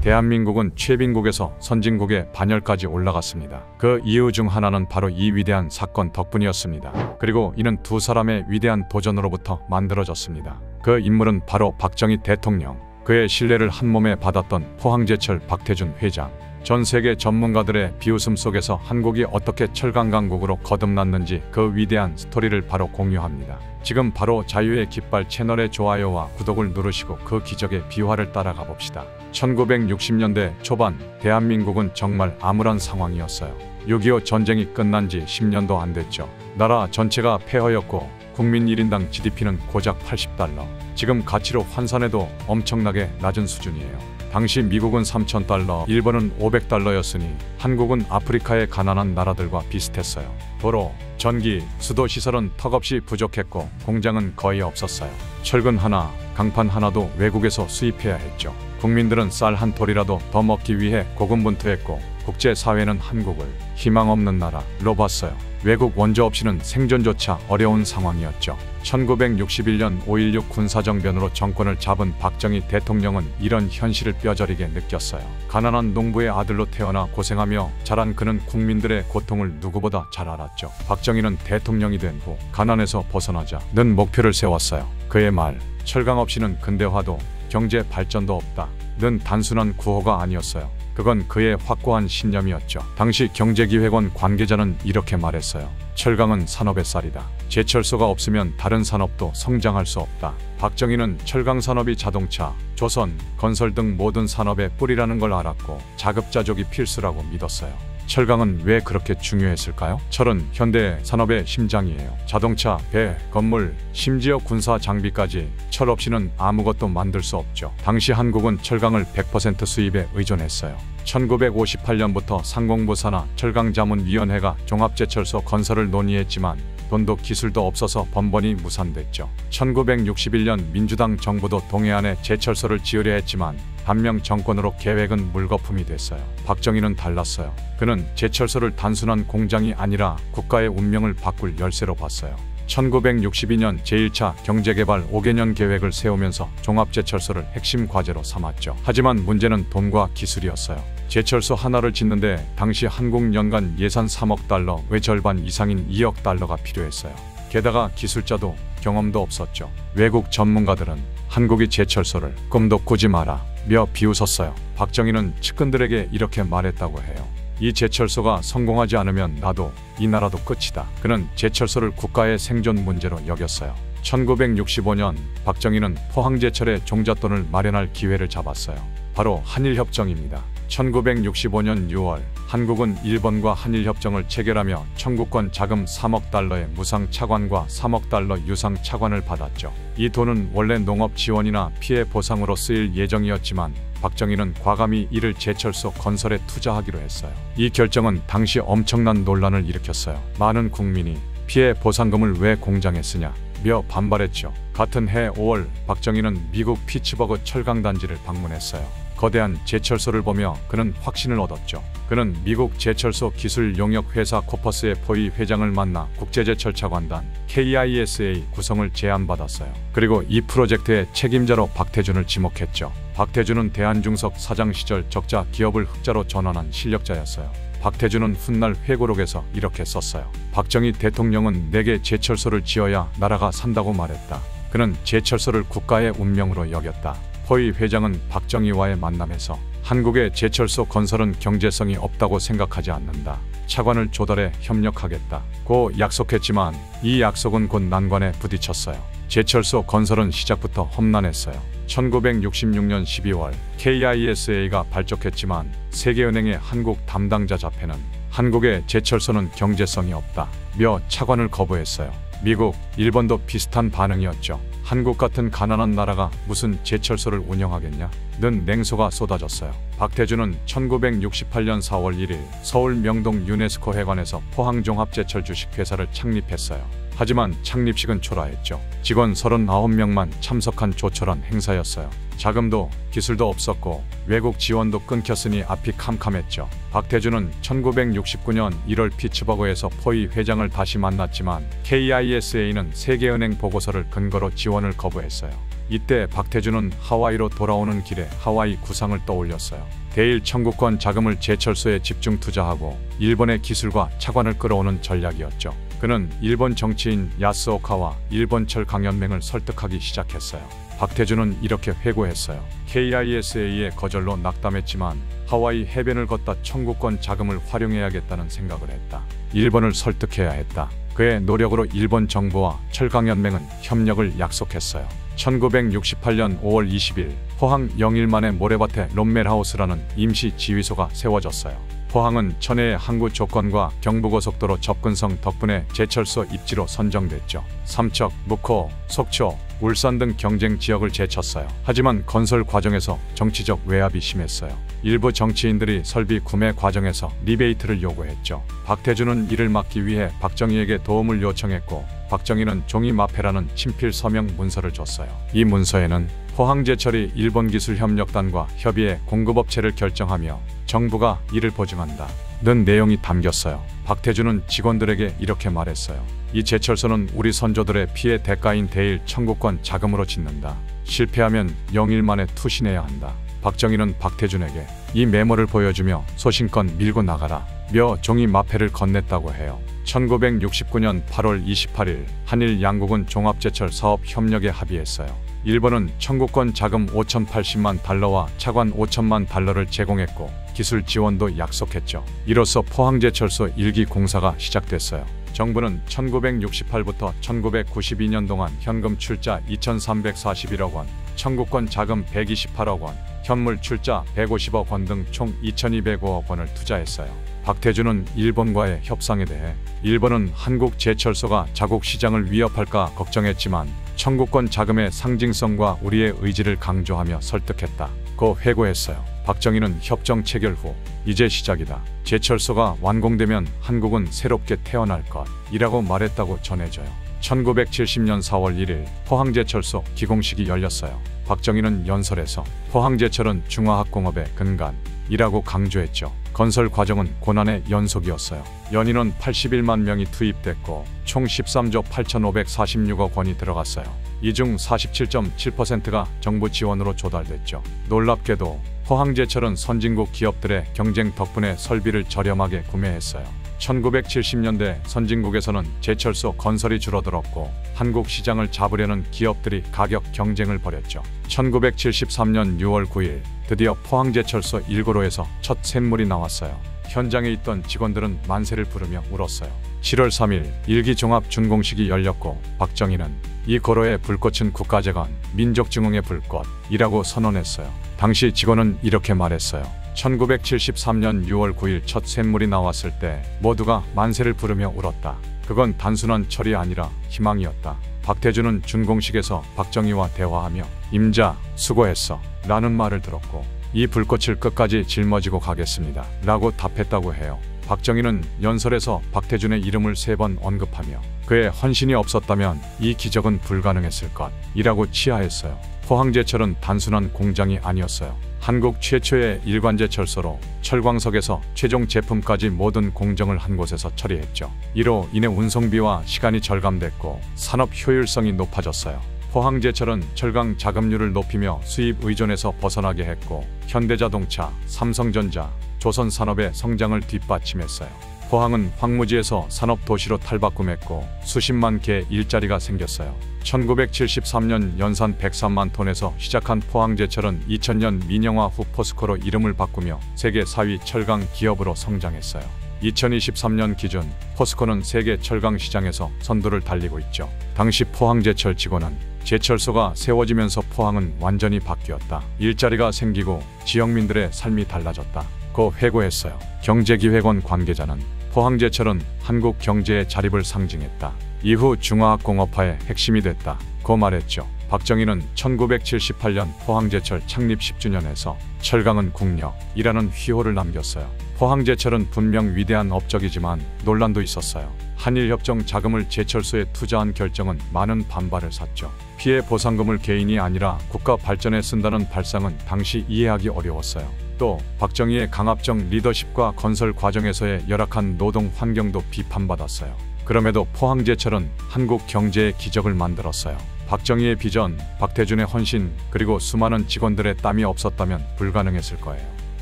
대한민국은 최빈국에서 선진국의 반열까지 올라갔습니다. 그 이유 중 하나는 바로 이 위대한 사건 덕분이었습니다. 그리고 이는 두 사람의 위대한 도전으로부터 만들어졌습니다. 그 인물은 바로 박정희 대통령, 그의 신뢰를 한몸에 받았던 포항제철 박태준 회장. 전 세계 전문가들의 비웃음 속에서 한국이 어떻게 철강 강국으로 거듭났는지 그 위대한 스토리를 바로 공유합니다. 지금 바로 자유의 깃발 채널의 좋아요와 구독을 누르시고 그 기적의 비화를 따라가 봅시다. 1960년대 초반 대한민국은 정말 암울한 상황이었어요. 6.25 전쟁이 끝난 지 10년도 안 됐죠. 나라 전체가 폐허였고 국민 1인당 GDP는 고작 80달러. 지금 가치로 환산해도 엄청나게 낮은 수준이에요. 당시 미국은 3,000달러, 일본은 500달러였으니 한국은 아프리카의 가난한 나라들과 비슷했어요. 도로, 전기, 수도 시설은 턱없이 부족했고 공장은 거의 없었어요. 철근 하나, 강판 하나도 외국에서 수입해야 했죠. 국민들은 쌀 한 톨이라도 더 먹기 위해 고군분투했고 국제사회는 한국을 희망 없는 나라로 봤어요. 외국 원조 없이는 생존조차 어려운 상황이었죠. 1961년 5.16 군사정변으로 정권을 잡은 박정희 대통령은 이런 현실을 뼈저리게 느꼈어요. 가난한 농부의 아들로 태어나 고생하며 자란 그는 국민들의 고통을 누구보다 잘 알았죠. 박정희는 대통령이 된 후 가난에서 벗어나자는 목표를 세웠어요. 그의 말, 철강 없이는 근대화도 경제 발전도 없다는 단순한 구호가 아니었어요. 그건 그의 확고한 신념이었죠. 당시 경제기획원 관계자는 이렇게 말했어요. 철강은 산업의 쌀이다. 제철소가 없으면 다른 산업도 성장할 수 없다. 박정희는 철강 산업이 자동차, 조선, 건설 등 모든 산업의 뿌리라는 걸 알았고 자급자족이 필수라고 믿었어요. 철강은 왜 그렇게 중요했을까요? 철은 현대 산업의 심장이에요. 자동차, 배, 건물, 심지어 군사 장비까지 철 없이는 아무것도 만들 수 없죠. 당시 한국은 철강을 100% 수입에 의존했어요. 1958년부터 상공부 산하 철강자문위원회가 종합제철소 건설을 논의했지만 돈도 기술도 없어서 번번이 무산됐죠. 1961년 민주당 정부도 동해안에 제철소를 지으려 했지만 반명 정권으로 계획은 물거품이 됐어요. 박정희는 달랐어요. 그는 제철소를 단순한 공장이 아니라 국가의 운명을 바꿀 열쇠로 봤어요. 1962년 제1차 경제개발 5개년 계획을 세우면서 종합제철소를 핵심 과제로 삼았죠. 하지만 문제는 돈과 기술이었어요. 제철소 하나를 짓는데 당시 한국 연간 예산 3억 달러의 절반 이상인 2억 달러가 필요했어요. 게다가 기술자도 경험도 없었죠. 외국 전문가들은 한국이 제철소를 꿈도 꾸지 마라 며 비웃었어요. 박정희는 측근들에게 이렇게 말했다고 해요. 이 제철소가 성공하지 않으면 나도 이 나라도 끝이다. 그는 제철소를 국가의 생존 문제로 여겼어요. 1965년 박정희는 포항제철의 종잣돈을 마련할 기회를 잡았어요. 바로 한일협정입니다. 1965년 6월 한국은 일본과 한일협정을 체결하며 청구권 자금 3억 달러의 무상 차관과 3억 달러 유상 차관을 받았죠. 이 돈은 원래 농업 지원이나 피해 보상으로 쓰일 예정이었지만 박정희는 과감히 이를 제철소 건설에 투자하기로 했어요. 이 결정은 당시 엄청난 논란을 일으켰어요. 많은 국민이 피해 보상금을 왜 공장에 쓰냐 며 반발했죠. 같은 해 5월 박정희는 미국 피츠버그 철강단지를 방문했어요. 거대한 제철소를 보며 그는 확신을 얻었죠. 그는 미국 제철소 기술 용역 회사 코퍼스의 포이 회장을 만나 국제제철차관단 KISA 구성을 제안받았어요. 그리고 이 프로젝트의 책임자로 박태준을 지목했죠. 박태준은 대한중석 사장 시절 적자 기업을 흑자로 전환한 실력자였어요. 박태준은 훗날 회고록에서 이렇게 썼어요. 박정희 대통령은 내게 제철소를 지어야 나라가 산다고 말했다. 그는 제철소를 국가의 운명으로 여겼다. 포이 회장은 박정희와의 만남에서 한국의 제철소 건설은 경제성이 없다고 생각하지 않는다. 차관을 조달해 협력하겠다고 약속했지만 이 약속은 곧 난관에 부딪혔어요. 제철소 건설은 시작부터 험난했어요. 1966년 12월 KISA가 발족했지만 세계은행의 한국 담당자 자폐는 한국의 제철소는 경제성이 없다 며 차관을 거부했어요. 미국, 일본도 비슷한 반응이었죠. 한국 같은 가난한 나라가 무슨 제철소를 운영하겠냐? 는 냉소가 쏟아졌어요. 박태준은 1968년 4월 1일 서울 명동 유네스코 회관에서 포항종합제철 주식회사를 창립했어요. 하지만 창립식은 초라했죠. 직원 39명만 참석한 조촐한 행사였어요. 자금도 기술도 없었고 외국 지원도 끊겼으니 앞이 캄캄했죠. 박태준은 1969년 1월 피츠버그에서 포이 회장을 다시 만났지만 KISA는 세계은행 보고서를 근거로 지원을 거부했어요. 이때 박태준은 하와이로 돌아오는 길에 하와이 구상을 떠올렸어요. 대일 청구권 자금을 제철소에 집중 투자하고 일본의 기술과 차관을 끌어오는 전략이었죠. 그는 일본 정치인 야스오카와 일본철 강연맹을 설득하기 시작했어요. 박태준은 이렇게 회고했어요. KISA의 거절로 낙담했지만 하와이 해변을 걷다 청구권 자금을 활용해야겠다는 생각을 했다. 일본을 설득해야 했다. 그의 노력으로 일본 정부와 철강연맹은 협력을 약속했어요. 1968년 5월 20일 포항 영일만의 모래밭에 롬멜하우스라는 임시 지휘소가 세워졌어요. 포항은 천혜의 항구 조건과 경부고속도로 접근성 덕분에 제철소 입지로 선정됐죠. 삼척, 묵호, 속초, 울산 등 경쟁 지역을 제쳤어요. 하지만 건설 과정에서 정치적 외압이 심했어요. 일부 정치인들이 설비 구매 과정에서 리베이트를 요구했죠. 박태준은 이를 막기 위해 박정희에게 도움을 요청했고 박정희는 종이 마패라는 친필 서명 문서를 줬어요. 이 문서에는 포항제철이 일본기술협력단과 협의해 공급업체를 결정하며 정부가 이를 보증한다 는 내용이 담겼어요. 박태준은 직원들에게 이렇게 말했어요. 이 제철소는 우리 선조들의 피해 대가인 대일 청구권 자금으로 짓는다. 실패하면 영일만에 투신해야 한다. 박정희는 박태준에게 이 메모를 보여주며 소신껏 밀고 나가라 며 종이 마패를 건넸다고 해요. 1969년 8월 28일 한일 양국은 종합제철 사업 협력에 합의했어요. 일본은 청구권 자금 5,080만 달러와 차관 5천만 달러를 제공했고 기술 지원도 약속했죠. 이로써 포항제철소 1기 공사가 시작됐어요. 정부는 1968부터 1992년 동안 현금 출자 2,341억 원, 청구권 자금 128억 원, 현물 출자 150억 원 등 총 2,205억 원을 투자했어요. 박태준은 일본과의 협상에 대해 일본은 한국 제철소가 자국 시장을 위협할까 걱정했지만 청구권 자금의 상징성과 우리의 의지를 강조하며 설득했다고 회고했어요. 박정희는 협정 체결 후 이제 시작이다. 제철소가 완공되면 한국은 새롭게 태어날 것이라고 말했다고 전해져요. 1970년 4월 1일 포항제철소 기공식이 열렸어요. 박정희는 연설에서 포항제철은 중화학공업의 근간이라고 강조했죠. 건설 과정은 고난의 연속이었어요. 연인원 81만 명이 투입됐고 총 13조 8,546억 원이 들어갔어요. 이 중 47.7%가 정부 지원으로 조달됐죠. 놀랍게도 포항제철은 선진국 기업들의 경쟁 덕분에 설비를 저렴하게 구매했어요. 1970년대 선진국에서는 제철소 건설이 줄어들었고 한국 시장을 잡으려는 기업들이 가격 경쟁을 벌였죠. 1973년 6월 9일 드디어 포항제철소 1고로에서 첫 샘물이 나왔어요. 현장에 있던 직원들은 만세를 부르며 울었어요. 7월 3일 1기 종합 준공식이 열렸고 박정희는 이 고로의 불꽃은 국가재건, 민족증흥의 불꽃이라고 선언했어요. 당시 직원은 이렇게 말했어요. 1973년 6월 9일 첫 샘물이 나왔을 때 모두가 만세를 부르며 울었다. 그건 단순한 철이 아니라 희망이었다. 박태준은 준공식에서 박정희와 대화하며 임자, 수고했어 라는 말을 들었고 이 불꽃을 끝까지 짊어지고 가겠습니다 라고 답했다고 해요. 박정희는 연설에서 박태준의 이름을 3번 언급하며 그의 헌신이 없었다면 이 기적은 불가능했을 것이라고 치하했어요. 포항제철은 단순한 공장이 아니었어요. 한국 최초의 일관제철소로 철광석에서 최종 제품까지 모든 공정을 한 곳에서 처리했죠. 이로 인해 운송비와 시간이 절감됐고 산업 효율성이 높아졌어요. 포항제철은 철강 자금률을 높이며 수입 의존에서 벗어나게 했고 현대자동차, 삼성전자, 조선산업의 성장을 뒷받침했어요. 포항은 황무지에서 산업도시로 탈바꿈했고 수십만 개의 일자리가 생겼어요. 1973년 연산 103만 톤에서 시작한 포항제철은 2000년 민영화 후 포스코로 이름을 바꾸며 세계 4위 철강 기업으로 성장했어요. 2023년 기준 포스코는 세계 철강 시장에서 선두를 달리고 있죠. 당시 포항제철 직원은 제철소가 세워지면서 포항은 완전히 바뀌었다. 일자리가 생기고 지역민들의 삶이 달라졌다. 고 회고했어요. 경제기획원 관계자는 포항제철은 한국 경제의 자립을 상징했다. 이후 중화학공업화의 핵심이 됐다. 고 말했죠. 박정희는 1978년 포항제철 창립 10주년에서 철강은 국력이라는 휘호를 남겼어요. 포항제철은 분명 위대한 업적이지만 논란도 있었어요. 한일협정 자금을 제철소에 투자한 결정은 많은 반발을 샀죠. 피해 보상금을 개인이 아니라 국가 발전에 쓴다는 발상은 당시 이해하기 어려웠어요. 또 박정희의 강압적 리더십과 건설 과정에서의 열악한 노동 환경도 비판받았어요. 그럼에도 포항제철은 한국 경제의 기적을 만들었어요. 박정희의 비전, 박태준의 헌신, 그리고 수많은 직원들의 땀이 없었다면 불가능했을 거예요.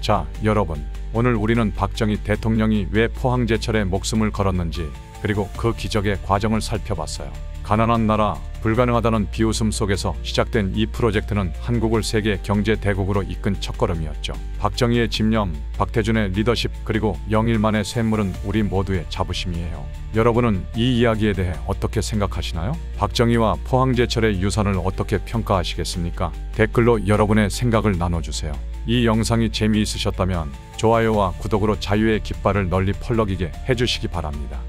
자, 여러분, 오늘 우리는 박정희 대통령이 왜 포항제철에 목숨을 걸었는지, 그리고 그 기적의 과정을 살펴봤어요. 가난한 나라, 불가능하다는 비웃음 속에서 시작된 이 프로젝트는 한국을 세계 경제 대국으로 이끈 첫걸음이었죠. 박정희의 집념, 박태준의 리더십, 그리고 영일만의 쇳물은 우리 모두의 자부심이에요. 여러분은 이 이야기에 대해 어떻게 생각하시나요? 박정희와 포항제철의 유산을 어떻게 평가하시겠습니까? 댓글로 여러분의 생각을 나눠주세요. 이 영상이 재미있으셨다면 좋아요와 구독으로 자유의 깃발을 널리 펄럭이게 해주시기 바랍니다.